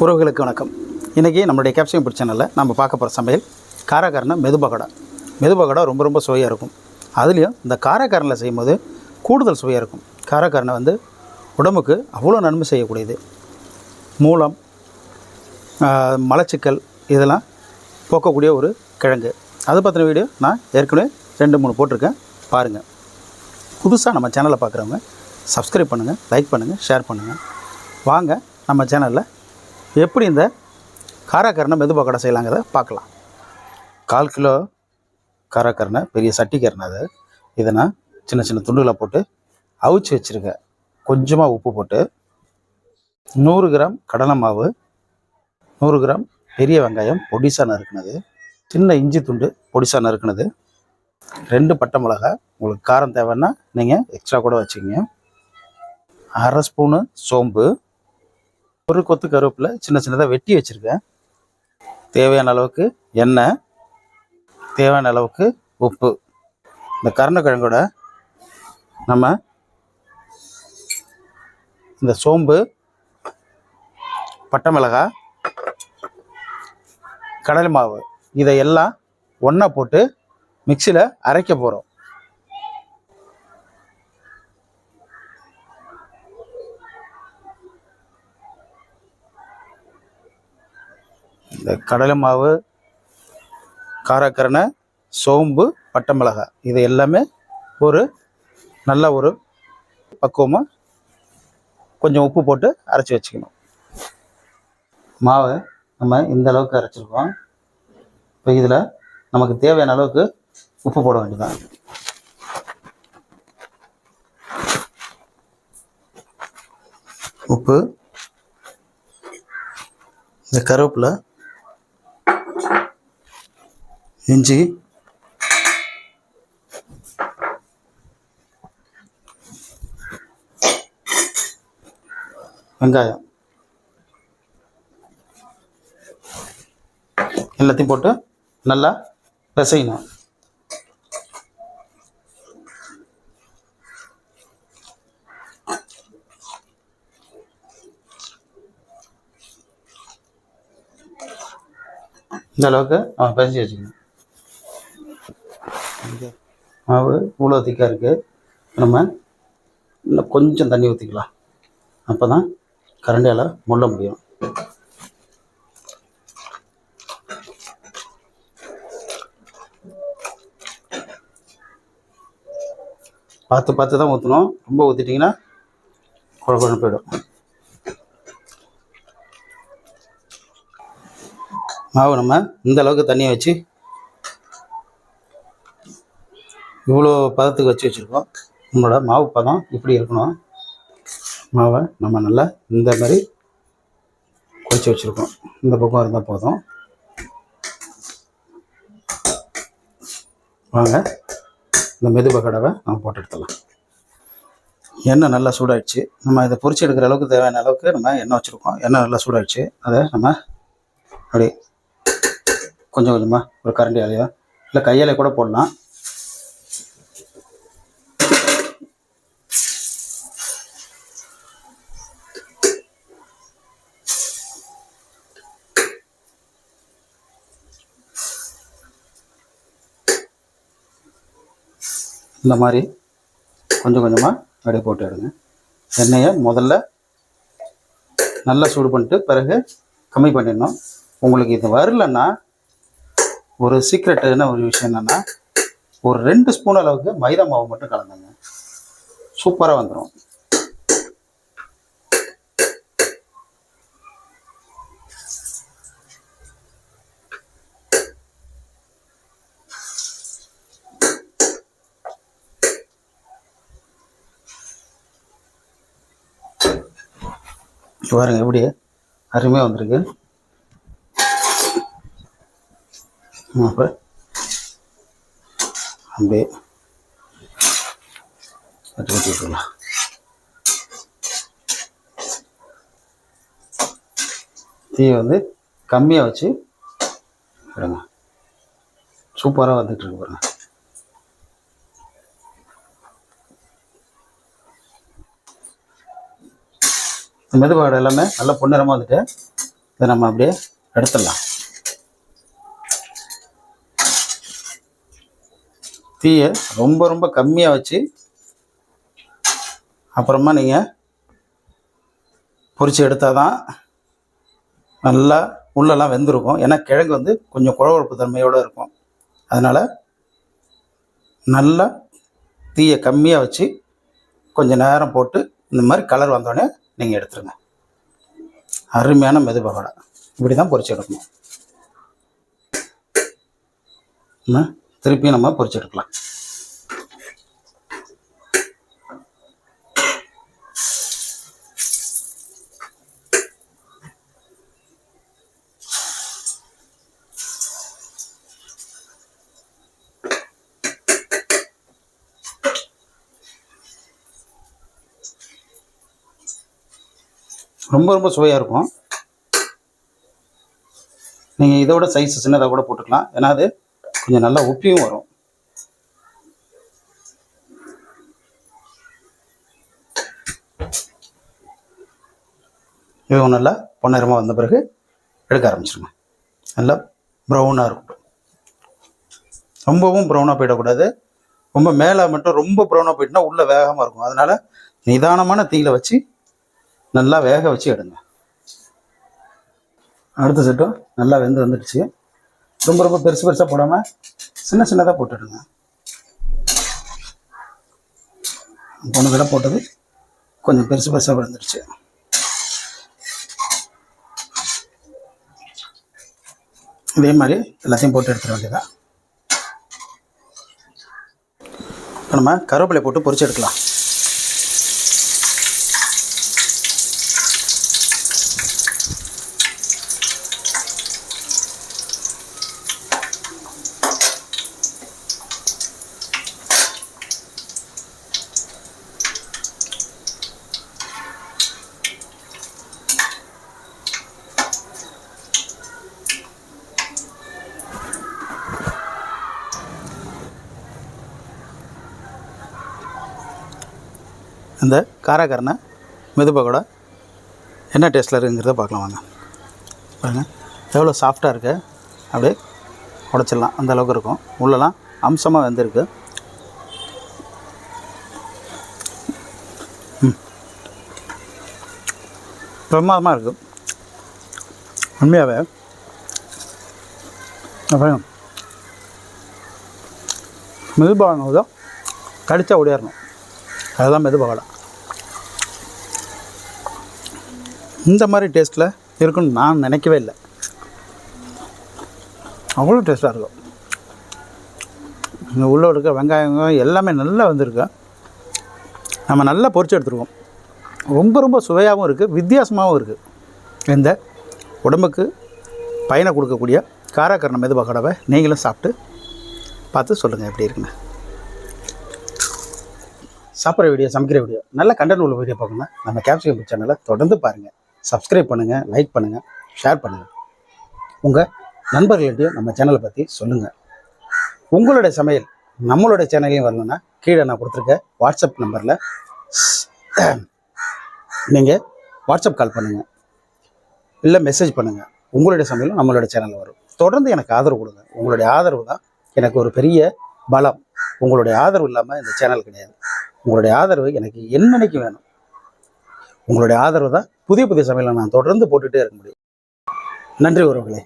உறவுகளுக்கு வணக்கம். இன்றைக்கி நம்மளுடைய கேப்சியம் பிடிச்ச சேனலில் நம்ம பார்க்க போகிற சமையல் காரக்காரனை மெதுபகடா. மெதுபகடா ரொம்ப சுவையாக இருக்கும். அதுலேயும் இந்த காரக்காரனில் செய்யும்போது கூடுதல் சுவையாக இருக்கும். காரக்காரனை உடம்புக்கு அவ்வளோ நன்மை செய்யக்கூடியது. மூலம், மலச்சிக்கல் இதெல்லாம் போக்கக்கூடிய ஒரு கிழங்கு. அதை பற்றின வீடியோ நான் ஏற்கனவே 2-3 போட்டிருக்கேன், பாருங்கள். புதுசாக நம்ம சேனலை பார்க்குறவங்க சப்ஸ்கிரைப் பண்ணுங்கள், லைக் பண்ணுங்கள், ஷேர் பண்ணுங்கள். வாங்க நம்ம சேனலில் எப்படி இந்த காரக்காரனை மெதுபகடா செய்யலாங்கிறத பார்க்கலாம். 1/4 கிலோ காரக்காரனை, பெரிய சட்டிக்காரனை, இதை நான் சின்ன சின்ன துண்டுகளை போட்டு அவிச்சு வச்சுருக்கேன். கொஞ்சமாக உப்பு போட்டு 100 கிராம் கடலை மாவு, 100 கிராம் பெரிய வெங்காயம் பொடிசாக நறுக்குனது, சின்ன இஞ்சி துண்டு பொடிசாக நறுக்குனது, 2 பட்டை மிளகாய், உங்களுக்கு காரம் தேவைன்னா நீங்கள் எக்ஸ்ட்ரா கூட வச்சுக்கோங்க, 1/2 ஸ்பூனு சோம்பு, ஒரு கொத்து கருவேப்பிலை சின்ன சின்னதாக வெட்டி வச்சுருக்கேன், தேவையான அளவுக்கு எண்ணெய், தேவையான அளவுக்கு உப்பு. இந்த கருணக்கிழங்கோட நம்ம இந்த சோம்பு, பட்டை மிளகாய், கடலை மாவு இதையெல்லாம் ஒன்றா போட்டு மிக்சியில் அரைக்க போகிறோம். இந்த கடலை மாவு, காரக்கரணை, சோம்பு, பட்டை மிளகாய் இது எல்லாமே ஒரு நல்ல ஒரு பக்குவமாக கொஞ்சம் உப்பு போட்டு அரைச்சி வச்சுக்கணும். மாவை நம்ம இந்த அளவுக்கு அரைச்சிருக்கோம். இப்போ இதில் நமக்கு தேவையான அளவுக்கு உப்பு போட வேண்டியதான். உப்பு, இந்த கருவேப்பிலை, இஞ்சி, வெங்காயம் எல்லாத்தையும் போட்டு நல்லா பிசையணும். இந்த அளவுக்கு பிசைஞ்சு வச்சுக்கணும். மாவு இவ்வளோ திக்காக இருக்குது. நம்ம இன்னும் கொஞ்சம் தண்ணி ஊற்றிக்கலாம், அப்போ தான் கரண்டியால் முள்ள முடியும். பார்த்து தான் ஊற்றணும். ரொம்ப ஊற்றிட்டிங்கன்னா குழம்பு போயிடும். மாவு நம்ம இந்த அளவுக்கு தண்ணியை வச்சு இவ்வளோ பதத்துக்கு வச்சுருக்கோம். நம்மளோட மாவு பதம் இப்படி இருக்கணும். மாவை நம்ம நல்லா இந்த மாதிரி குழச்சி வச்சுருக்கோம். இந்த பக்கம் இருந்தால் போதும். வாங்க இந்த மெதுபகடாவை நம்ம போட்டு எடுத்துடலாம். எண்ணெய் நல்லா சூடாகிடுச்சு. நம்ம இதை பொரிச்சு எடுக்கிற அளவுக்கு தேவையான அளவுக்கு நம்ம எண்ணெய் வச்சுருக்கோம். எண்ணெய் நல்லா சூடாகிடுச்சு. அதை நம்ம அப்படி கொஞ்சம் கொஞ்சமாக ஒரு கரண்டியாலையோ இல்லை கையாலே கூட போடலாம். இந்த மாதிரி கொஞ்சம் கொஞ்சமாக அப்படியே போட்டு எடுங்க. எண்ணெயை முதல்ல நல்லா சூடு பண்ணிட்டு பிறகு கம்மி பண்ணிடணும். உங்களுக்கு இது வரலன்னா ஒரு சீக்ரெட்டான ஒரு விஷயம் என்னென்னா, ஒரு 2 ஸ்பூன் அளவுக்கு மைதா மாவு மட்டும் கலந்துங்க, சூப்பராக வந்துடும். பாருங்க எப்படி அருமையாக வந்திருக்கு. அப்போ அப்படியே வச்சுக்கலாம். தீயை கம்மியாக வச்சு விடுங்க. சூப்பராக வந்துட்டு இருக்கு பாருங்க. மெதுபாடு எல்லாமே நல்லா பொன்னிறமாக வந்துட்டு இதை நம்ம அப்படியே எடுத்துடலாம். தீயை ரொம்ப ரொம்ப கம்மியாக வச்சு அப்புறமா நீங்கள் பொரித்து எடுத்தால் தான் நல்லா உள்ளெல்லாம் வெந்திருக்கும். ஏன்னா கிழங்கு வந்து கொஞ்சம் குழகுழப்பு தன்மையோடு இருக்கும். அதனால் நல்லா தீயை கம்மியாக வச்சு கொஞ்சம் நேரம் போட்டு இந்த மாதிரி கலர் வந்தோடனே நீங்கள் எடுத்துருங்க. அருமையான மெது பகோடா இப்படி தான் பொரிச்சு எடுக்கணும். திருப்பியும் நம்ம பொரிச்சு எடுக்கலாம். ரொம்ப ரொம்ப சுவையாக இருக்கும். நீங்கள் இதோட சைஸ் சின்னதாக கூட போட்டுக்கலாம். ஏன்னா அது கொஞ்சம் நல்லா உப்பியும் வரும். இது நல்லா பொன்னிறமாக வந்த பிறகு எடுக்க ஆரம்பிச்சிருங்க. நல்லா ப்ரௌனாக இருக்கும். ரொம்பவும் ப்ரௌனாக போயிடக்கூடாது. ரொம்ப மேலே மட்டும் ரொம்ப ப்ரௌனாக போயிட்டுனா உள்ளே வேகமாக இருக்கும். அதனால் நிதானமான தீயில வச்சு நல்லா வேக வச்சு எடுங்க. அடுத்த செட்டும் நல்லா வெந்து வந்துடுச்சு. ரொம்ப ரொம்ப பெருசு பெருசாக போடாமல் சின்ன சின்னதாக போட்டுடுங்க. போன தடவை போட்டது கொஞ்சம் பெருசு பெருசாக வந்துடுச்சு. இதே மாதிரி எல்லாத்தையும் போட்டு எடுத்துட வேண்டியதான். இப்போ நம்ம கருவேப்பிலை போட்டு பொரிச்சு எடுக்கலாம். இந்த காராக்கரணை மெது பகோடா என்ன டேஸ்ட்டில் இருக்குங்கிறத பார்க்கலாம் வாங்க. பாருங்கள் எவ்வளோ சாஃப்டாக இருக்குது. அப்படியே உடச்சிடலாம் அந்த அளவுக்கு இருக்கும். உள்ளெல்லாம் அம்சமாக வெந்திருக்கு. பிரமாதமாக இருக்குது உண்மையாகவே. அப்புறம் மெது பகோடா கடித்தா ஓடிடணும். அதுதான் மெது பகோடா. இந்த மாதிரி டேஸ்ட்டில் இருக்குன்னு நான் நினைக்கவே இல்லை. அவ்வளோ டேஸ்ட்டாக இருக்கும். இங்கே உள்ளே இருக்க வெங்காயம் எல்லாமே நல்லா வந்திருக்கு. நம்ம நல்லா பொரிச்சு எடுத்துருக்கோம். ரொம்ப ரொம்ப சுவையாகவும் இருக்குது, வித்தியாசமாகவும் இருக்குது. இந்த உடம்புக்கு பயனை கொடுக்கக்கூடிய காராக்கரணை மெது பகோடாவை நீங்களும் சாப்பிட்டு பார்த்து சொல்லுங்கள் எப்படி இருக்குன்னு. சாப்பிட்ற வீடியோ, சமைக்கிற வீடியோ, நல்ல கண்டென்ட் உள்ள வீடியோ பார்க்கணும்னா நம்ம கேப்சிகம் சேனலை தொடர்ந்து பாருங்கள். சப்ஸ்கிரைப் பண்ணுங்கள், லைக் பண்ணுங்கள், ஷேர் பண்ணுங்கள். உங்கள் நண்பர்கள்ட்டையும் நம்ம சேனலை பற்றி சொல்லுங்கள். உங்களுடைய சமையல் நம்மளுடைய சேனலையும் வரணும்னா கீழே நான் கொடுத்துருக்க வாட்ஸ்அப் நம்பரில் நீங்கள் வாட்ஸ்அப் கால் பண்ணுங்கள், இல்லை மெசேஜ் பண்ணுங்கள். உங்களுடைய சமையலும் நம்மளுடைய சேனலில் வரும். தொடர்ந்து எனக்கு ஆதரவு கொடுங்க. உங்களுடைய ஆதரவு தான் எனக்கு ஒரு பெரிய பலம். உங்களுடைய ஆதரவு இல்லாமல் இந்த சேனல் கிடையாது. உங்களுடைய ஆதரவு எனக்கு என்னன்னைக்கு வேணும். உங்களுடைய ஆதரவு தான் புதிய புதிய சமையலை நான் தொடர்ந்து போட்டுகிட்டே இருக்க முடியும். நன்றி உறவுகளே.